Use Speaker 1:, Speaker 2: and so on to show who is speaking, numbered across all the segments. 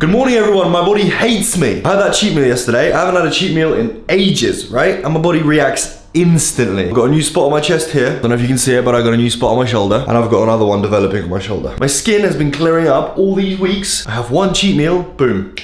Speaker 1: Good morning, everyone. My body hates me. I had that cheat meal yesterday. I haven't had a cheat meal in ages, right? And my body reacts instantly. I've got a new spot on my chest here. Don't know if you can see it, but I got a new spot on my shoulder. And I've got another one developing on my shoulder. My skin has been clearing up all these weeks. I have one cheat meal, boom.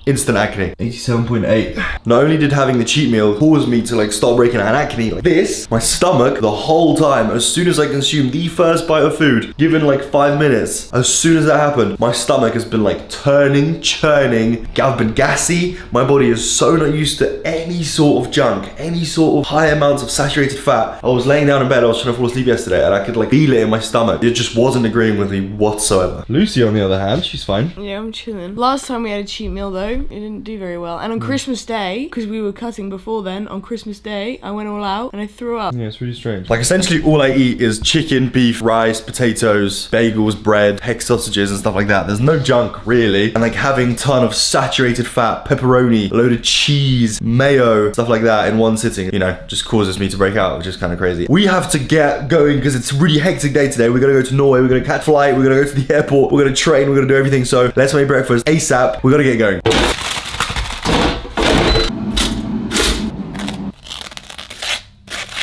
Speaker 1: Instant acne. 87.8. Not only did having the cheat meal cause me to like start breaking out acne like this, my stomach the whole time, as soon as I consumed the first bite of food, given like 5 minutes, as soon as that happened, my stomach has been like turning, churning. I've been gassy. My body is so not used to any sort of junk, any sort of high amounts of saturated fat. I was laying down in bed, I was trying to fall asleep yesterday, and I could like feel it in my stomach. It just wasn't agreeing with me whatsoever. Lucy, on the other hand, she's fine.
Speaker 2: Yeah, I'm chilling. Last time we had a cheat meal though, it didn't do very well. And on Christmas Day, because we were cutting before then, on Christmas Day, I went all out and I threw up.
Speaker 1: Yeah, it's really strange. Like essentially all I eat is chicken, beef, rice, potatoes, bagels, bread, hex sausages and stuff like that. There's no junk really. And like having a ton of saturated fat, pepperoni, a load of cheese, mayo, stuff like that in one sitting, you know, just causes me to break out, which is kind of crazy. We have to get going because it's a really hectic day today. We're gonna go to Norway, we're gonna catch flight, we're gonna go to the airport, we're gonna train, we're gonna do everything. So let's make breakfast ASAP. We gotta get going.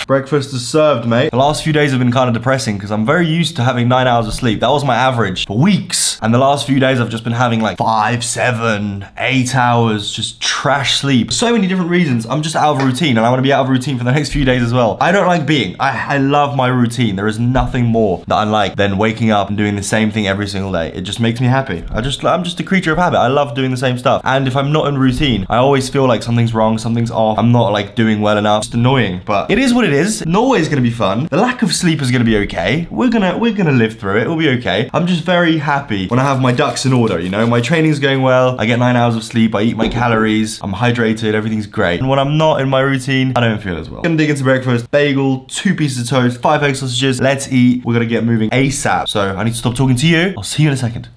Speaker 1: Breakfast is served, mate. The last few days have been kind of depressing because I'm very used to having 9 hours of sleep. That was my average for weeks. And the last few days I've just been having like 5, 7, 8 hours, just trash sleep. So many different reasons. I'm just out of routine and I want to be out of routine for the next few days as well. I don't like being. I love my routine. There is nothing more that I like than waking up and doing the same thing every single day. It just makes me happy. I'm just a creature of habit. I love doing the same stuff. And if I'm not in routine, I always feel like something's wrong, something's off. I'm not like doing well enough. It's annoying, but it is what it is. Norway's gonna be fun. The lack of sleep is gonna be okay. We're gonna live through it. It'll be okay. I'm just very happy when I have my ducks in order, you know? My training's going well. I get 9 hours of sleep. I eat my calories. I'm hydrated. Everything's great. And when I'm not in my routine, I don't feel as well. Gonna dig into breakfast. Bagel, 2 pieces of toast, 5 egg sausages. Let's eat. We're gonna get moving ASAP. So I need to stop talking to you. I'll see you in a second.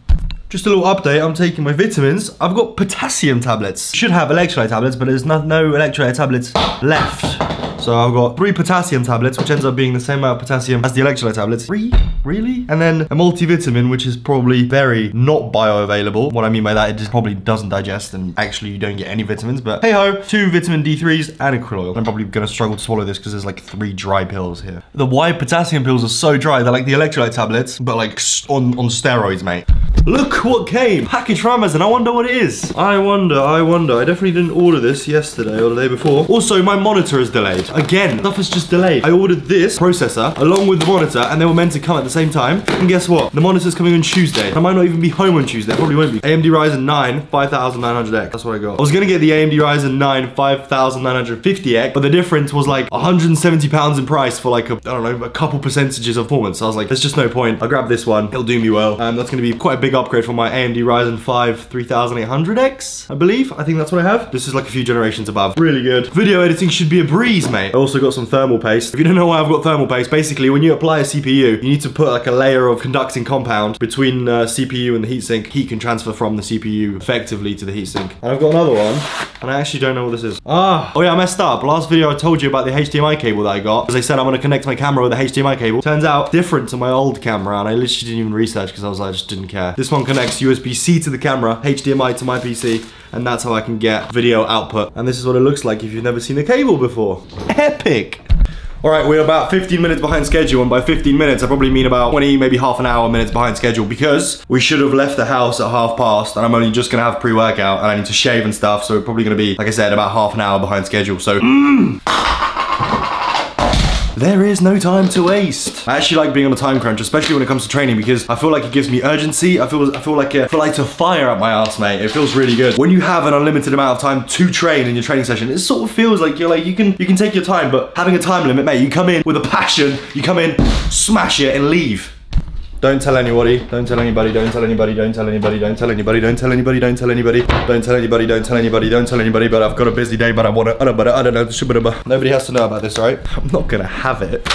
Speaker 1: Just a little update, I'm taking my vitamins. I've got potassium tablets. Should have electrolyte tablets, but there's no electrolyte tablets left. So I've got 3 potassium tablets, which ends up being the same amount of potassium as the electrolyte tablets. 3? Really? And then a multivitamin, which is probably very not bioavailable. What I mean by that, it just probably doesn't digest and actually you don't get any vitamins, but hey ho, 2 vitamin D3s and a krill oil. I'm probably gonna struggle to swallow this because there's like 3 dry pills here. The white potassium pills are so dry, they're like the electrolyte tablets, but like on steroids, mate. Look what came! Package from Amazon, I wonder what it is. I wonder. I definitely didn't order this yesterday or the day before. Also, my monitor is delayed. Again, stuff is just delayed. I ordered this processor along with the monitor and they were meant to come at the same time. And guess what? The monitor's coming on Tuesday. I might not even be home on Tuesday. I probably won't be. AMD Ryzen 9 5900X. That's what I got. I was gonna get the AMD Ryzen 9 5950X, but the difference was like 170 pounds in price for like, I don't know, a couple percentages of performance. So I was like, there's just no point. I'll grab this one. It'll do me well. That's gonna be quite a big upgrade for my AMD Ryzen 5 3800X, I believe. I think that's what I have. This is like a few generations above. Really good. Video editing should be a breeze, mate. I also got some thermal paste. If you don't know why I've got thermal paste, basically when you apply a CPU, you need to put like a layer of conducting compound between CPU and the heatsink. Heat can transfer from the CPU effectively to the heatsink. And I've got another one, and I actually don't know what this is. Oh yeah, I messed up. Last video I told you about the HDMI cable that I got, because I said I'm gonna connect my camera with a HDMI cable. Turns out different to my old camera, and I literally didn't even research because I just didn't care. This one connects USB-C to the camera, HDMI to my PC, and that's how I can get video output. And this is what it looks like if you've never seen a cable before. Epic! All right, we're about 15 minutes behind schedule, and by 15 minutes, I probably mean about 20, maybe half an hour, minutes behind schedule, because we should have left the house at 1:30, and I'm only just gonna have pre-workout, and I need to shave and stuff, so we're probably gonna be, like I said, about half an hour behind schedule, so there is no time to waste. I actually like being on a time crunch, especially when it comes to training, because I feel like it gives me urgency. I feel like a fire up my ass, mate. It feels really good. When you have an unlimited amount of time to train in your training session, it sort of feels like you can take your time, but having a time limit, mate, you come in with a passion, you come in, smash it, and leave. Don't tell anybody, don't tell anybody, don't tell anybody, don't tell anybody, don't tell anybody, don't tell anybody, don't tell anybody, don't tell anybody, don't tell anybody, don't tell anybody, but I've got a busy day, but I don't know, nobody has to know about this, right? I'm not gonna have it.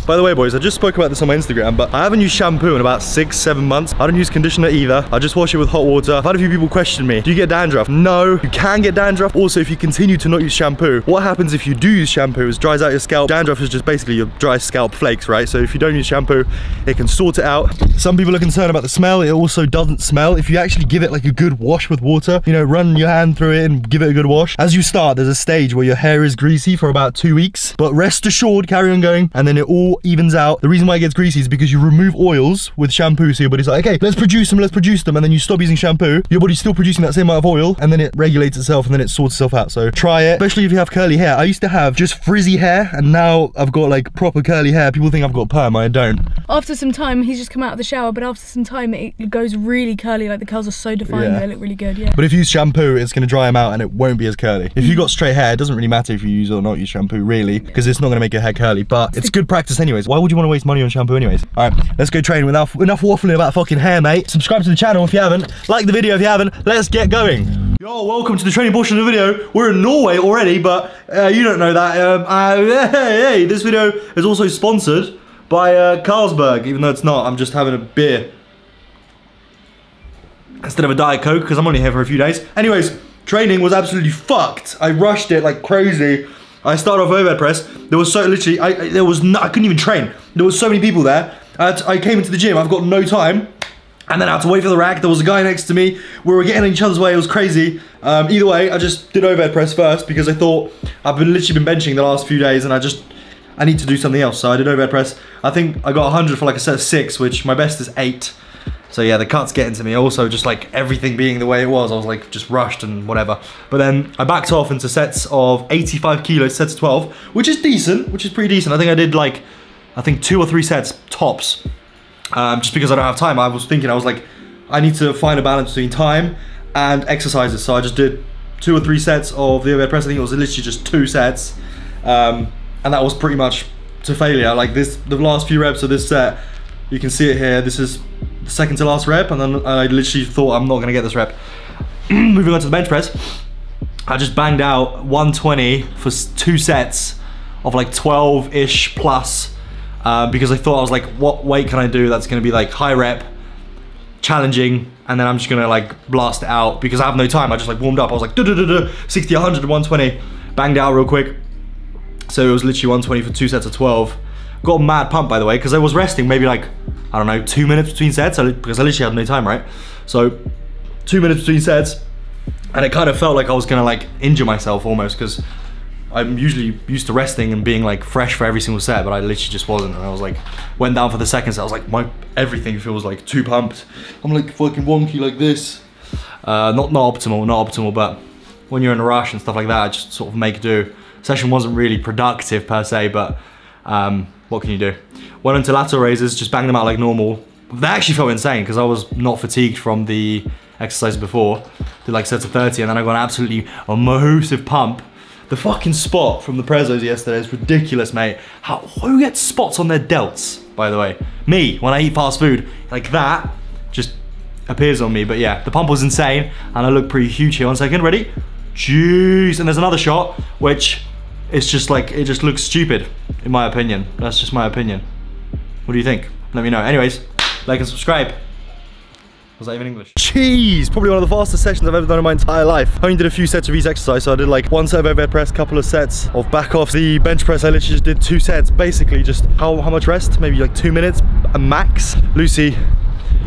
Speaker 1: By the way, boys, I just spoke about this on my Instagram, but I haven't used shampoo in about 6-7 months. I don't use conditioner either. I just wash it with hot water. I've had a few people question me, do you get dandruff? No, you can get dandruff. Also, if you continue to not use shampoo, what happens if you do use shampoo is dries out your scalp. Dandruff is just basically your dry scalp flakes, right? So if you don't use shampoo, it can sort it out. Some people are concerned about the smell. It also doesn't smell. If you actually give it like a good wash with water, you know, run your hand through it and give it a good wash. As you start, there's a stage where your hair is greasy for about 2 weeks, but rest assured, carry on going, and then it all evens out. The reason why it gets greasy is because you remove oils with shampoo, so your body's like, okay, let's produce them, and then you stop using shampoo, your body's still producing that same amount of oil, and then it regulates itself, and then it sorts itself out. So try it, especially if you have curly hair. I used to have just frizzy hair, and now I've got like proper curly hair. People think I've got perm, I don't.
Speaker 3: After some time, he's just come out of the shower, but after some time, it goes really curly, like the curls are so defined, they look really good, yeah.
Speaker 1: But if you use shampoo, it's gonna dry them out, and it won't be as curly. If you got straight hair, it doesn't really matter if you use or not use shampoo, really, because it's not gonna make your hair curly, but it's good practice anyways. Why would you want to waste money on shampoo anyways? All right, let's go train. Enough waffling about fucking hair, mate. Subscribe to the channel if you haven't. Like the video if you haven't. Let's get going. Yo, welcome to the training portion of the video. We're in Norway already, but you don't know that. Hey, this video is also sponsored by Carlsberg, even though it's not. I'm just having a beer instead of a Diet Coke because I'm only here for a few days. Anyways, training was absolutely fucked. I rushed it like crazy. I started off overhead press. There was so literally, I couldn't even train. There was so many people there. I came into the gym. I've got no time. And then I had to wait for the rack. There was a guy next to me. We were getting in each other's way. It was crazy. Either way, I just did overhead press first because I thought I've literally been benching the last few days and I need to do something else. So I did overhead press. I think I got 100 for like a set of 6, which my best is 8. So yeah, the cut's getting to me. Also, just like everything being the way it was, I was like just rushed and whatever. But then I backed off into sets of 85 kilos, sets of 12, which is decent, which is pretty decent. I think I did like, 2 or 3 sets tops. Just because I don't have time. I was thinking, I was like, I need to find a balance between time and exercises. So I just did 2 or 3 sets of the overhead press. I think it was literally just 2 sets. And that was pretty much to failure. Like the last few reps of this set, you can see it here. This is the second to last rep. And then I literally thought I'm not gonna get this rep. Moving on to the bench press. I just banged out 120 for 2 sets of like 12-ish plus. Because I thought, I was like, what weight can I do that's gonna be like high rep, challenging, and then I'm just gonna like blast it out because I have no time. I just like warmed up. I was like 60, 100, 120, banged out real quick. So it was literally 120 for 2 sets of 12. Got a mad pump, by the way, because I was resting maybe like, I don't know, 2 minutes between sets because I literally had no time, right? So 2 minutes between sets, and it kind of felt like I was gonna like injure myself almost because I'm usually used to resting and being like fresh for every single set, but I literally just wasn't. And I was like, went down for the second set. I was like, everything feels like too pumped. I'm like fucking wonky like this. Not optimal, but when you're in a rush and stuff like that, I just sort of make do. Session wasn't really productive per se, but what can you do? Went into lateral raises, just banged them out like normal. They actually felt insane because I was not fatigued from the exercise before. Did like sets of 30, and then I got an absolutely massive pump. The fucking spot from the Prezos yesterday is ridiculous, mate. Who gets spots on their delts, by the way? Me, when I eat fast food, like that, just appears on me. But yeah, the pump was insane, and I look pretty huge here. 1 second, ready? Jeez, and there's another shot, which is just like, it just looks stupid, in my opinion. That's just my opinion. What do you think? Let me know. Anyways, like and subscribe. Was that even English? Jeez, probably one of the fastest sessions I've ever done in my entire life. I only did a few sets of each exercise, so I did like 1 set of overhead press, couple of sets of back off. The bench press, I literally just did 2 sets. Basically, just how much rest? Maybe like 2 minutes, a max. Lucy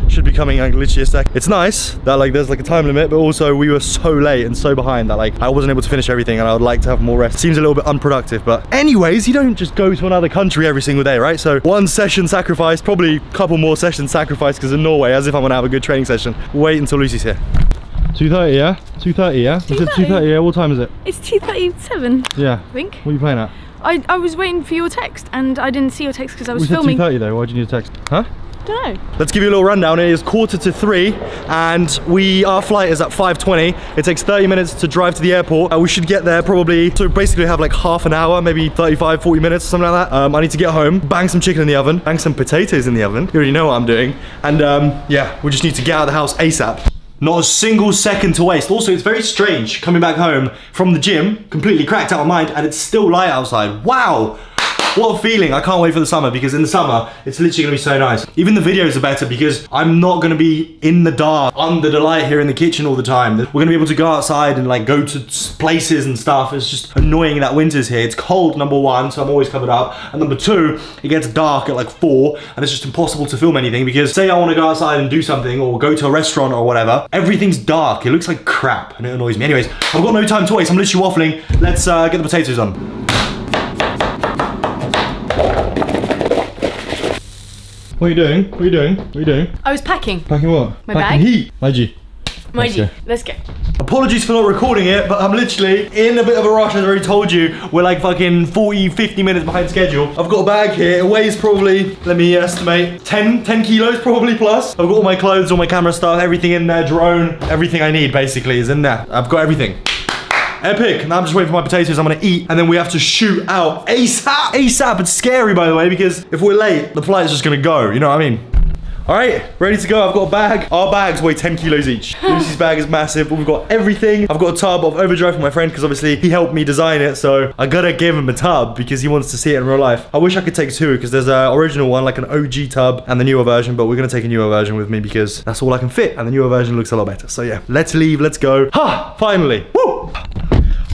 Speaker 1: should be coming like literally a sec. It's nice that like there's like a time limit, but also we were so late and so behind that like I wasn't able to finish everything, and I would like to have more rest. Seems a little bit unproductive, but anyways, you don't just go to another country every single day, right? So 1 session sacrifice, probably a couple more sessions sacrifice because in Norway, as if I'm gonna have a good training session. Wait until Lucy's here. 2:30, yeah? 2:30, yeah? 2:30, yeah? What time is it?
Speaker 3: It's 2:37.
Speaker 1: Yeah.
Speaker 3: I think.
Speaker 1: What are you playing at?
Speaker 3: I was waiting for your text and I didn't see your text because I was
Speaker 1: we
Speaker 3: filming.
Speaker 1: said 2:30 though, why'd you need a text? Huh?
Speaker 3: Don't know.
Speaker 1: Let's give you a little rundown. It is 2:45 and our flight is at 5:20. It takes 30 minutes to drive to the airport. We should get there probably, so basically have like half an hour, maybe 35, 40 minutes, something like that. I need to get home, bang some chicken in the oven, bang some potatoes in the oven. You already know what I'm doing. And yeah, we just need to get out of the house ASAP. Not a single second to waste. Also, it's very strange coming back home from the gym, completely cracked out of my mind, and it's still light outside. Wow! What a feeling. I can't wait for the summer because in the summer, it's literally gonna be so nice. Even the videos are better because I'm not gonna be in the dark under the light here in the kitchen all the time. We're gonna be able to go outside and like go to places and stuff. It's just annoying that winter's here. It's cold, number one, so I'm always covered up. And number two, it gets dark at like 4 and it's just impossible to film anything because say I wanna go outside and do something or go to a restaurant or whatever, everything's dark. It looks like crap and it annoys me. Anyways, I've got no time to waste. I'm literally waffling. Let's get the potatoes on. What are you doing? What are you doing? What are you doing?
Speaker 3: I was packing.
Speaker 1: Packing what?
Speaker 3: My
Speaker 1: Packing
Speaker 3: bag.
Speaker 1: heat. My G.
Speaker 3: My G. Let's go.
Speaker 1: Apologies for not recording it, but I'm literally in a bit of a rush, as I already told you. We're like fucking 40, 50 minutes behind schedule. I've got a bag here. It weighs probably, let me estimate, 10 kilos probably plus. I've got all my clothes, all my camera stuff, everything in there, drone. Everything I need basically is in there. I've got everything. Epic. Now I'm just waiting for my potatoes I'm gonna eat and then we have to shoot out ASAP. ASAP. It's scary by the way because if we're late, the flight's just gonna go. You know what I mean? All right, ready to go. I've got a bag. Our bags weigh 10 kilos each. Lucy's bag is massive, but we've got everything. I've got a tub of Overdrive for my friend because obviously he helped me design it. So I gotta give him a tub because he wants to see it in real life. I wish I could take two because there's an original one, like an OG tub and the newer version, but we're gonna take a newer version with me because that's all I can fit and the newer version looks a lot better. So yeah, let's leave, let's go. Ha, finally, woo!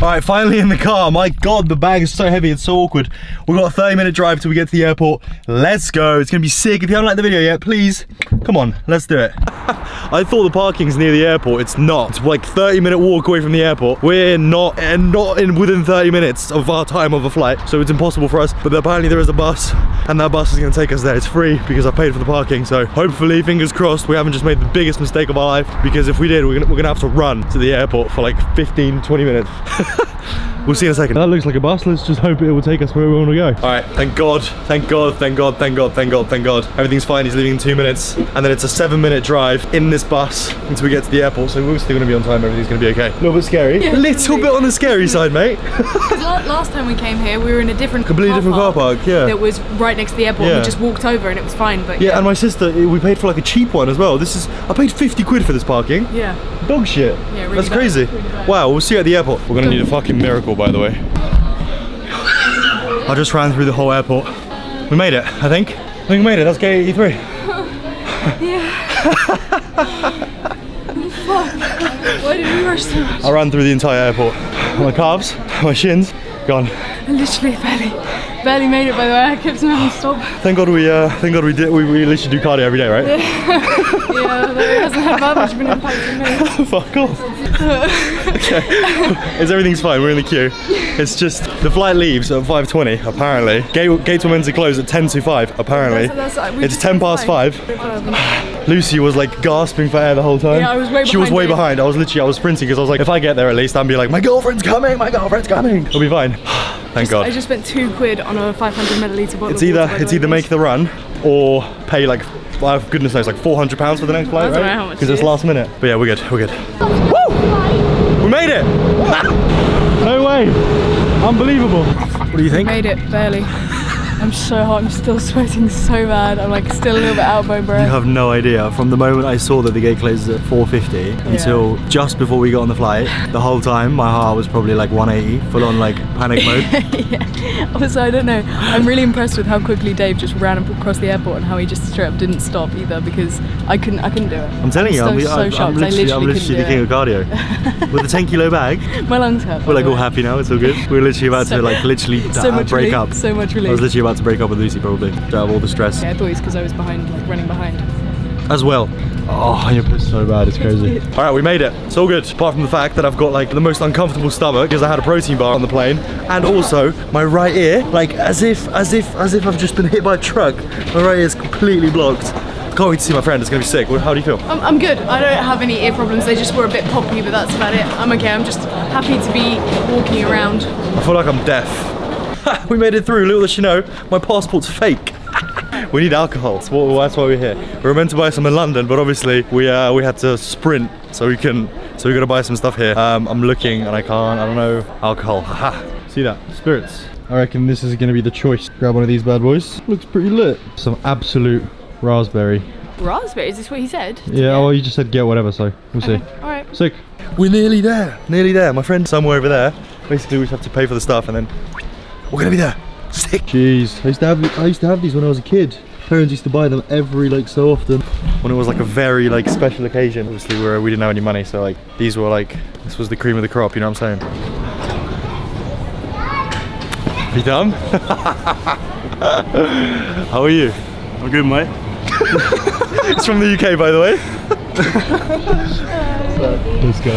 Speaker 1: All right, finally in the car. My God, the bag is so heavy, it's so awkward. We've got a 30-minute drive till we get to the airport. Let's go, it's gonna be sick. If you haven't liked the video yet, please, come on, let's do it. I thought the parking's near the airport, it's not. It's like 30-minute walk away from the airport. We're not within 30 minutes of our time of a flight, so it's impossible for us. But apparently there is a bus, and that bus is gonna take us there. It's free because I paid for the parking, so hopefully, fingers crossed, we haven't just made the biggest mistake of our life, because if we did, we're gonna have to run to the airport for like 15, 20 minutes. We'll see in a second. That looks like a bus. Let's just hope it will take us where we want to go. All right, thank God, thank God, thank God, thank God, thank God, thank God. Everything's fine, he's leaving in 2 minutes. And then it's a 7-minute drive in this bus until we get to the airport. So we're still gonna be on time, everything's gonna be okay. A little bit scary.
Speaker 3: Yeah,
Speaker 1: a little bit on the scary side, mate.
Speaker 3: Last time we came here, we were in a different
Speaker 1: Completely different car park, yeah.
Speaker 3: That was right next to the airport.
Speaker 1: Yeah.
Speaker 3: We just walked over and it was fine, but
Speaker 1: Yeah, and my sister, we paid for like a cheap one as well. I paid 50 quid for this parking.
Speaker 3: yeah.
Speaker 1: Dog shit.
Speaker 3: Yeah, really
Speaker 1: That's
Speaker 3: bad,
Speaker 1: crazy.
Speaker 3: really bad.
Speaker 1: Wow, we'll see you at the airport. We're gonna need a fucking miracle, by the way. I just ran through the whole airport. We made it, I think. I think we made it. That's gate 83.
Speaker 3: Yeah. Fuck. Why did we rush so much?
Speaker 1: I ran through the entire airport. My calves, my shins, gone.
Speaker 3: I literally barely made it, by the way. I kept smelling stop.
Speaker 1: Thank God we did. We literally do cardio every day, right?
Speaker 3: Yeah, but it hasn't had that much of an impact on me.
Speaker 1: Fuck off. Okay. Everything's fine. We're in the queue. It's just the flight leaves at 5:20 apparently. Gates were meant to close at 10 to 5 apparently. It's 10 past 5. Lucy was like gasping for air the whole time.
Speaker 3: Yeah, I was way behind.
Speaker 1: She was way
Speaker 3: you.
Speaker 1: behind. I was sprinting because I was like, if I get there at least, I'll be like, my girlfriend's coming, my girlfriend's coming. It'll be fine. Thank God.
Speaker 3: I just spent 2 quid on a 500 milliliter bottle.
Speaker 1: It's either make the run or pay like, well, goodness knows, like £400 for the next flight,
Speaker 3: I don't
Speaker 1: right?
Speaker 3: know how much
Speaker 1: Because
Speaker 3: it
Speaker 1: it's
Speaker 3: is.
Speaker 1: last minute. But yeah, we're good. We're good. Woo! We made it! No way! Unbelievable. What do you think?
Speaker 3: Made it, barely. I'm so hot, I'm still sweating so bad. I'm like still a little bit out by breath.
Speaker 1: You have no idea. From the moment I saw that the gate closes at 4:50 until just before we got on the flight, the whole time my heart was probably like 180, full on like panic mode.
Speaker 3: Yeah. Also, I don't know. I'm really impressed with how quickly Dave just ran across the airport and how he just straight up didn't stop either, because I couldn't do it.
Speaker 1: I'm telling you, I'm
Speaker 3: shocked.
Speaker 1: literally the king of cardio. With a 10-kilo bag.
Speaker 3: My lungs hurt.
Speaker 1: We're like all happy now, it's all good. We're literally about to like break up.
Speaker 3: So much relief.
Speaker 1: I was literally about to break up with Lucy probably, to have all the stress.
Speaker 3: Yeah, I thought it was because I was behind, like running behind.
Speaker 1: As well. Oh, your piss so bad, it's crazy. All right, we made it. It's all good, apart from the fact that I've got like the most uncomfortable stomach because I had a protein bar on the plane, and also my right ear, like as if I've just been hit by a truck. My right ear is completely blocked. Can't wait to see my friend. It's gonna be sick. How do you feel?
Speaker 3: I'm good. I don't have any ear problems. They just were a bit poppy, but that's about it. I'm okay. I'm just happy to be walking around.
Speaker 1: I feel like I'm deaf. We made it through. Little does she know, my passport's fake. We need alcohol. That's why we're here. We were meant to buy some in London, but obviously we had to sprint, so we gotta buy some stuff here. I'm looking and I don't know. Alcohol. Haha. See that? Spirits. I reckon this is gonna be the choice. Grab one of these bad boys. Looks pretty lit. Some absolute raspberry.
Speaker 3: Raspberry? Is this what he said?
Speaker 1: Yeah, well, you just said get whatever, so we'll see.
Speaker 3: All right.
Speaker 1: Sick. We're nearly there. Nearly there. My friend's somewhere over there. Basically, we just have to pay for the stuff and then we're gonna be there. Sick. Jeez, I used to have these when I was a kid. Parents used to buy them every like so often. When it was like a very like special occasion, obviously we didn't have any money, so like these were like, this was the cream of the crop, you know what I'm saying? You done? How are you?
Speaker 4: I'm good, mate.
Speaker 1: It's from the UK, by the way. Let's go.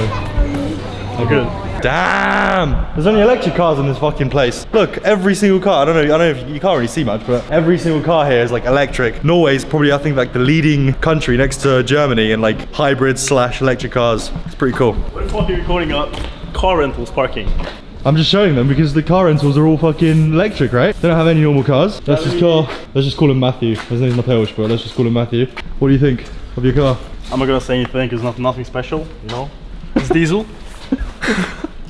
Speaker 4: I'm good.
Speaker 1: Damn! There's only electric cars in this fucking place. Look, every single car, I don't know if you can't really see much, but every single car here is like electric. Norway's probably, I think, like the leading country next to Germany in like hybrid / electric cars. It's pretty cool.
Speaker 4: What the fuck are you calling up car rentals parking?
Speaker 1: I'm just showing them because the car rentals are all fucking electric, right? They don't have any normal cars. Let's just call him Matthew. His name's Mateusz, but let's just call him Matthew. What do you think of your car?
Speaker 4: I'm not gonna say anything, it's nothing special, you know? It's diesel.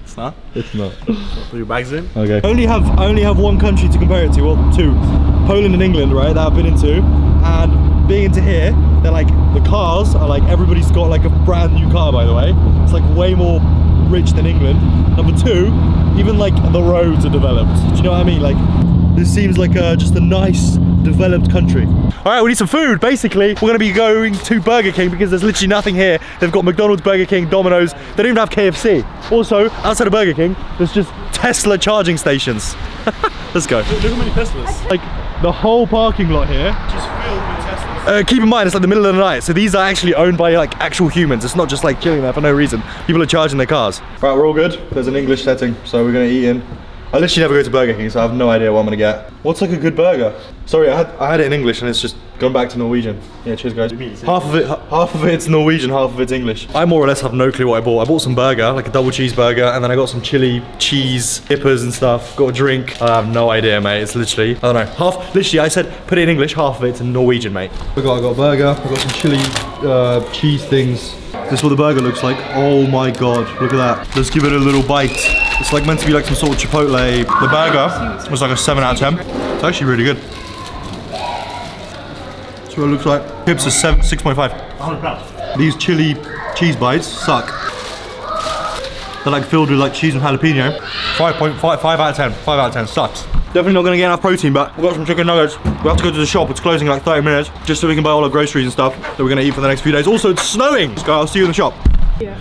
Speaker 4: It's not.
Speaker 1: It's not.
Speaker 4: Put your bags in.
Speaker 1: Okay. I only have one country to compare it to, well, two. Poland and England, right, that I've been into. And being into here, they're like, the cars are like, everybody's got like a brand new car, by the way. It's like way more rich than England. Number two, even like the roads are developed. Do you know what I mean? Like, this seems like just a nice, developed country. All right, we need some food. Basically, we're gonna be going to Burger King because there's literally nothing here. They've got McDonald's, Burger King, Domino's. They don't even have KFC. Also, outside of Burger King, there's just Tesla charging stations. Let's go.
Speaker 4: Look how many Teslas.
Speaker 1: Like, the whole parking lot here.
Speaker 4: Just filled with Teslas.
Speaker 1: Keep in mind, it's like the middle of the night, so these are actually owned by like actual humans. It's not just like chilling there for no reason. People are charging their cars. Right, we're all good. There's an English setting, so we're gonna eat in. I literally never go to Burger King, so I have no idea what I'm gonna get. What's like a good burger? Sorry, I had it in English and it's just gone back to Norwegian. Yeah, cheers guys. Half of it's Norwegian, half of it's English. I more or less have no clue what I bought. I bought some burger, like a double cheeseburger, and then I got some chili cheese dippers and stuff. Got a drink. I have no idea, mate. It's literally, I don't know. Literally, I said put it in English, half of it's in Norwegian, mate. I got a burger. I got some chili cheese things. This is what the burger looks like. Oh my god, look at that. Let's give it a little bite. It's like meant to be like some sort of Chipotle. The burger was like a 7 out of 10. It's actually really good. That's what it looks like. Chips are 6.5.
Speaker 4: 100 pounds.
Speaker 1: These chili cheese bites suck. They're like filled with like cheese and jalapeno. 5.5 out of 10. 5 out of 10 sucks. Definitely not gonna get enough protein, but we've got some chicken nuggets. We have to go to the shop. It's closing in like 30 minutes, just so we can buy all our groceries and stuff that we're gonna eat for the next few days. Also, it's snowing. Let's go. I'll see you in the shop.
Speaker 3: Yeah.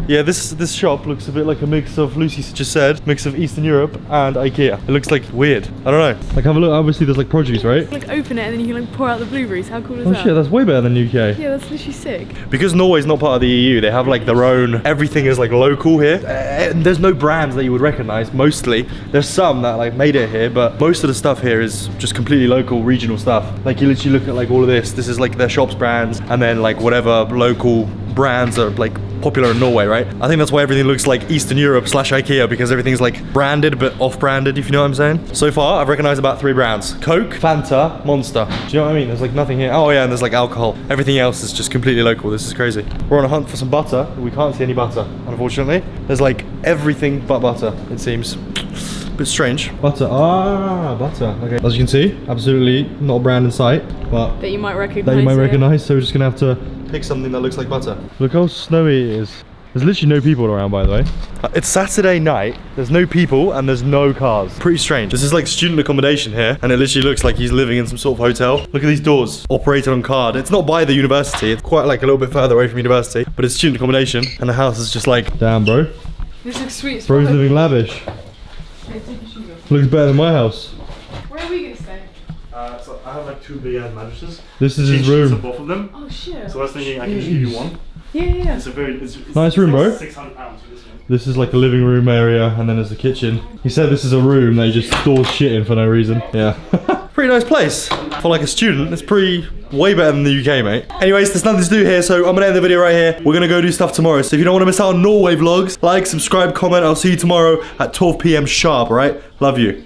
Speaker 1: Yeah, this shop looks a bit like a mix of, Lucy just said, mix of Eastern Europe and IKEA. It looks like weird. I don't know. Like, have a look. Obviously, there's like produce, right?
Speaker 3: Like open it and then you can like pour out the blueberries. How cool is
Speaker 1: Oh
Speaker 3: that?
Speaker 1: shit, that's way better than UK.
Speaker 3: Yeah, that's literally sick.
Speaker 1: Because Norway's not part of the EU, they have like their own, everything is like local here. There's no brands that you would recognize, mostly. There's some that like made it here, but most of the stuff here is just completely local, regional stuff. Like you literally look at like all of this is like their shops brands, and then like whatever local brands are like popular in Norway, right? I think that's why everything looks like Eastern Europe / IKEA, because everything's like branded but off-branded, if you know what I'm saying. So far, I've recognized about 3 brands. Coke, Fanta, Monster. Do you know what I mean? There's like nothing here. Oh yeah, and there's like alcohol. Everything else is just completely local. This is crazy. We're on a hunt for some butter. We can't see any butter, unfortunately. There's like everything but butter, it seems. Bit strange. Butter, butter. Okay. As you can see, absolutely not a brand in sight, but
Speaker 3: That you might recognize.
Speaker 1: that you might
Speaker 3: it.
Speaker 1: recognize, so we're just gonna have to pick something that looks like butter. Look how snowy it is. There's literally no people around, by the way. It's Saturday night, there's no people and there's no cars. Pretty strange. This is like student accommodation here, and it literally looks like he's living in some sort of hotel. Look at these doors, operated on card. It's not by the university, it's quite like a little bit further away from university, but it's student accommodation, and the house is just like, damn bro.
Speaker 3: This looks sweet.
Speaker 1: Bro's living lavish. Looks better than my house.
Speaker 3: Where are we gonna stay?
Speaker 4: So I have like 2 big ass mattresses.
Speaker 1: This is his
Speaker 4: Change sheets on
Speaker 1: room.
Speaker 4: both of them.
Speaker 3: Oh shit.
Speaker 4: So I was thinking I can just give you one.
Speaker 3: Yeah.
Speaker 4: It's a very it's
Speaker 1: Nice room, bro.
Speaker 4: 600 pounds for this one.
Speaker 1: This is like a living room area, and then there's the kitchen. He said this is a room that he just stores shit in for no reason. Yeah. Pretty nice place. For like a student, it's way better than the UK, mate. Anyways, there's nothing to do here, so I'm gonna end the video right here. We're gonna go do stuff tomorrow. So if you don't want to miss out on Norway vlogs, like, subscribe, comment. I'll see you tomorrow at 12 PM sharp, alright? Love you.